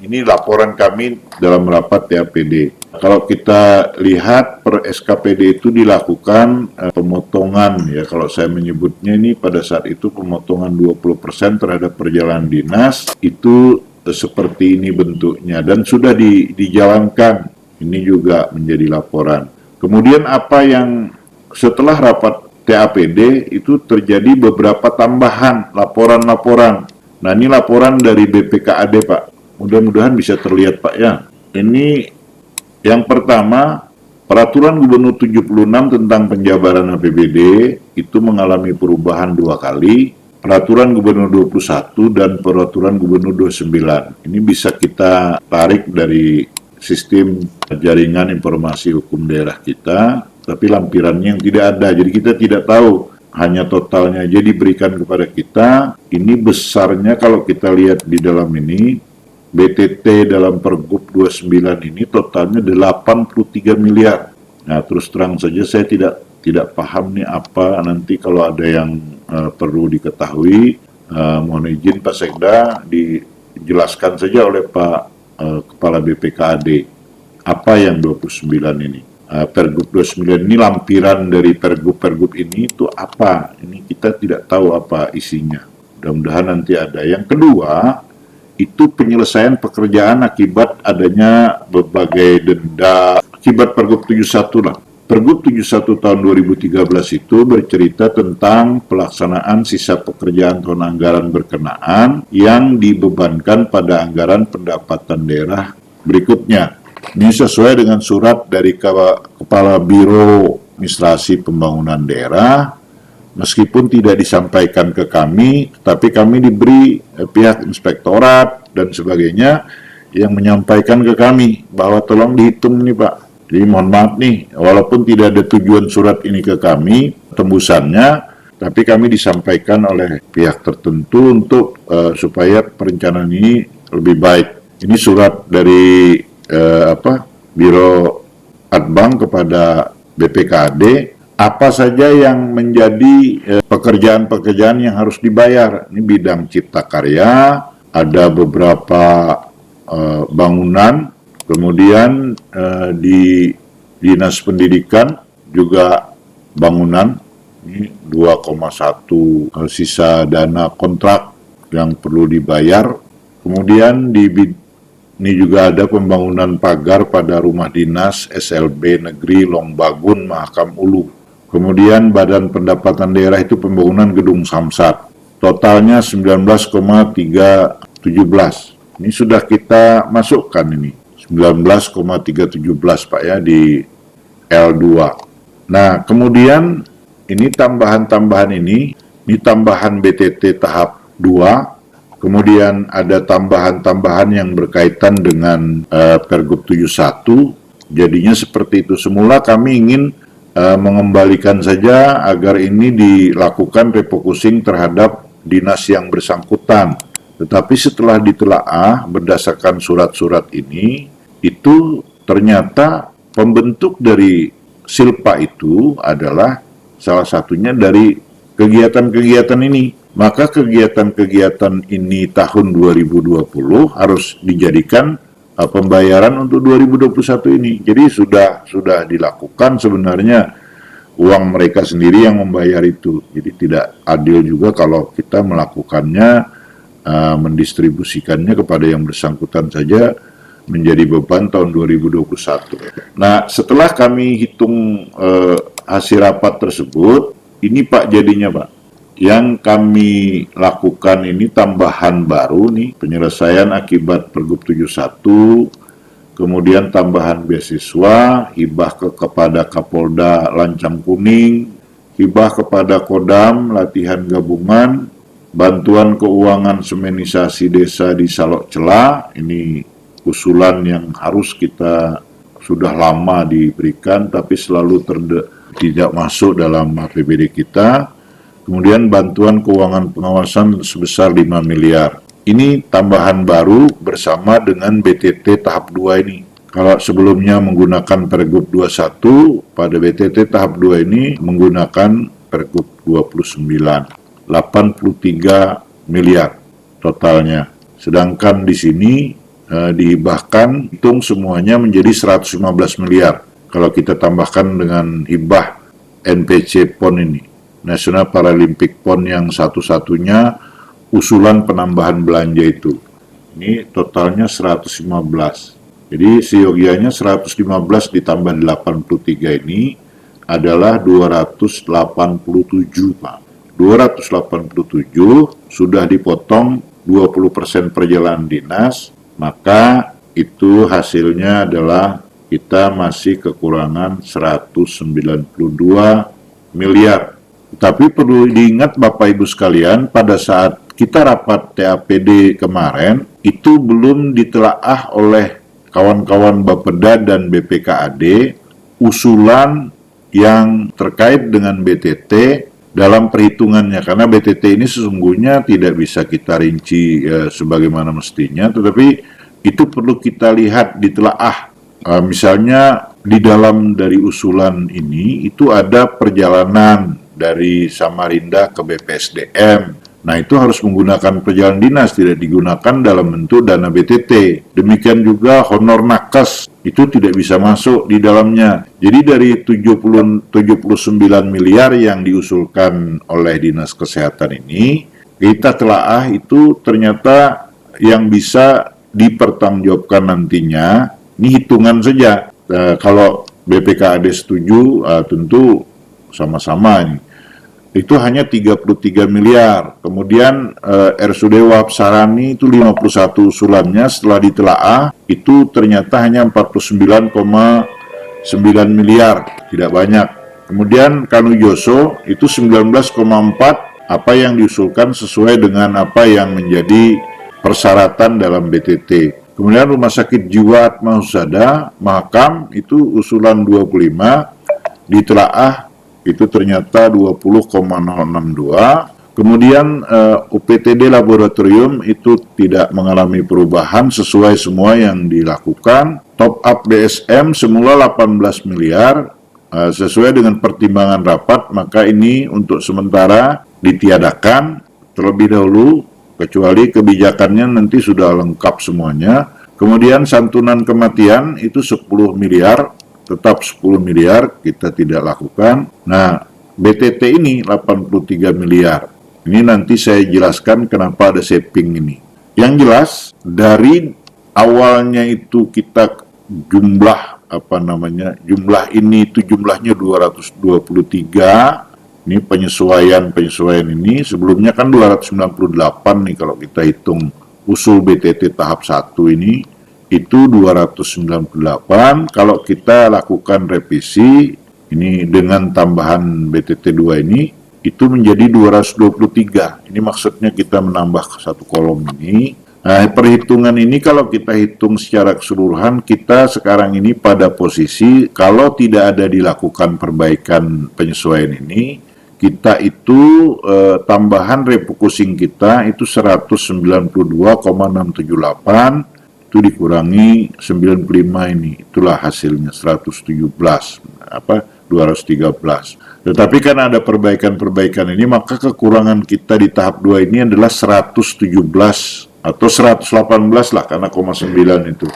Ini laporan kami dalam rapat TAPD. Kalau kita lihat per SKPD itu dilakukan pemotongan, ya kalau saya menyebutnya ini pada saat itu pemotongan 20% terhadap perjalanan dinas, itu seperti ini bentuknya dan sudah dijalankan. Ini juga menjadi laporan. Kemudian apa yang setelah rapat TAPD itu terjadi beberapa tambahan laporan-laporan. Nah ini laporan dari BPKAD Pak. Mudah-mudahan bisa terlihat Pak ya. Ini yang pertama, Peraturan Gubernur 76 tentang penjabaran APBD itu mengalami perubahan 2 kali, Peraturan Gubernur 21 dan Peraturan Gubernur 29. Ini bisa kita tarik dari sistem jaringan informasi hukum daerah kita, tapi lampirannya yang tidak ada, jadi kita tidak tahu, hanya totalnya aja diberikan kepada kita. Ini besarnya kalau kita lihat di dalam ini, BTT dalam Pergub 29 ini totalnya 83 miliar. Nah, terus terang saja saya tidak paham nih apa nanti kalau ada yang perlu diketahui. Mohon izin Pak Sekda dijelaskan saja oleh Pak Kepala BPKAD apa yang 29 ini. Pergub 29 ini lampiran dari pergub-pergub ini itu apa? Ini kita tidak tahu apa isinya. Mudah-mudahan nanti ada. Yang kedua, itu penyelesaian pekerjaan akibat adanya berbagai denda, akibat Pergub 71 lah. Pergub 71 tahun 2013 itu bercerita tentang pelaksanaan sisa pekerjaan tahun anggaran berkenaan yang dibebankan pada anggaran pendapatan daerah berikutnya. Ini sesuai dengan surat dari Kepala Biro Administrasi Pembangunan Daerah. Meskipun tidak disampaikan ke kami, tapi kami diberi pihak inspektorat dan sebagainya yang menyampaikan ke kami bahwa tolong dihitung nih Pak. Jadi mohon maaf nih, walaupun tidak ada tujuan surat ini ke kami, tembusannya, tapi kami disampaikan oleh pihak tertentu untuk supaya perencanaan ini lebih baik. Ini surat dari Biro Adbang kepada BPKAD. Apa saja yang menjadi pekerjaan-pekerjaan yang harus dibayar. Ini bidang cipta karya, ada beberapa bangunan, kemudian di Dinas Pendidikan juga bangunan, ini 2,1 sisa dana kontrak yang perlu dibayar. Kemudian ini juga ada pembangunan pagar pada rumah dinas SLB Negeri Longbagun Mahakam Ulu. Kemudian Badan Pendapatan Daerah itu pembangunan gedung Samsat. Totalnya 19,317. Ini sudah kita masukkan ini. 19,317 Pak ya di L2. Nah, kemudian ini tambahan-tambahan ini tambahan BTT tahap 2. Kemudian ada tambahan-tambahan yang berkaitan dengan Pergub 71. Jadinya seperti itu. Semula kami ingin mengembalikan saja agar ini dilakukan refocusing terhadap dinas yang bersangkutan. Tetapi setelah ditelaah berdasarkan surat-surat ini, itu ternyata pembentuk dari Silpa itu adalah salah satunya dari kegiatan-kegiatan ini. Maka kegiatan-kegiatan ini tahun 2020 harus dijadikan pembayaran untuk 2021 ini. Jadi sudah dilakukan sebenarnya, uang mereka sendiri yang membayar itu. Jadi tidak adil juga kalau kita melakukannya, mendistribusikannya kepada yang bersangkutan saja menjadi beban tahun 2021. Nah, setelah kami hitung hasil rapat tersebut, ini Pak jadinya Pak. Yang kami lakukan ini tambahan baru nih, penyelesaian akibat Pergub 71, kemudian tambahan beasiswa, hibah kepada Kapolda Lancang Kuning, hibah kepada Kodam, latihan gabungan, bantuan keuangan semenisasi desa di Salok Cela, ini usulan yang harus kita sudah lama diberikan, tapi selalu tidak masuk dalam APBD kita. Kemudian bantuan keuangan pengawasan sebesar 5 miliar. Ini tambahan baru bersama dengan BTT tahap 2 ini. Kalau sebelumnya menggunakan Pergub 21, pada BTT tahap 2 ini menggunakan Pergub 29. 83 miliar totalnya. Sedangkan di sini dihibahkan, hitung semuanya menjadi 115 miliar. Kalau kita tambahkan dengan hibah NPC PON ini, National Paralympic PON yang satu-satunya usulan penambahan belanja itu. Ini totalnya 115. Jadi seyogianya 115 ditambah 83 ini adalah 287, Pak. 287 sudah dipotong 20% perjalanan dinas, maka itu hasilnya adalah kita masih kekurangan 192 miliar. Tapi perlu diingat Bapak Ibu sekalian, pada saat kita rapat TAPD kemarin, itu belum ditelaah oleh kawan-kawan Bapeda dan BPKAD usulan yang terkait dengan BTT dalam perhitungannya, karena BTT ini sesungguhnya tidak bisa kita rinci sebagaimana mestinya, tetapi itu perlu kita lihat, ditelaah. Misalnya di dalam dari usulan ini itu ada perjalanan dari Samarinda ke BPSDM. Nah, itu harus menggunakan perjalanan dinas, tidak digunakan dalam bentuk dana BTT. Demikian juga honor nakes, itu tidak bisa masuk di dalamnya. Jadi dari 79 miliar yang diusulkan oleh Dinas Kesehatan ini, kita telaah itu ternyata yang bisa dipertanggungjawabkan nantinya, ini hitungan saja. Kalau BPKAD setuju, tentu sama-sama ini. Itu hanya 33 miliar. Kemudian RSUD Wahab Sarani itu 51 usulannya, setelah ditelaah itu ternyata hanya 49,9 miliar, tidak banyak. Kemudian Kanujoso itu 19,4, apa yang diusulkan sesuai dengan apa yang menjadi persyaratan dalam BTT. Kemudian Rumah Sakit Jiwa Atma Husada Mahakam itu usulan 25, ditelaah itu ternyata 20,062. Kemudian UPTD laboratorium itu tidak mengalami perubahan sesuai semua yang dilakukan. Top up DSM semula 18 miliar, sesuai dengan pertimbangan rapat, maka ini untuk sementara ditiadakan terlebih dahulu, kecuali kebijakannya nanti sudah lengkap semuanya. Kemudian santunan kematian itu 10 miliar, tetap 10 miliar kita tidak lakukan. Nah, BTT ini 83 miliar. Ini nanti saya jelaskan kenapa ada saving ini. Yang jelas, dari awalnya itu kita jumlah jumlah ini itu jumlahnya 223. Ini penyesuaian ini, sebelumnya kan 298 nih kalau kita hitung usul BTT tahap 1 ini, itu 298. Kalau kita lakukan revisi ini dengan tambahan BTT 2 ini, itu menjadi 223. Ini maksudnya kita menambah satu kolom ini. Nah, perhitungan ini kalau kita hitung secara keseluruhan, kita sekarang ini pada posisi kalau tidak ada dilakukan perbaikan penyesuaian ini, kita itu tambahan refocusing kita itu 192,678, itu dikurangi 95 ini, itulah hasilnya 213. Tetapi karena ada perbaikan-perbaikan ini, maka kekurangan kita di tahap 2 ini adalah 117 atau 118 lah, karena 0,9 itu.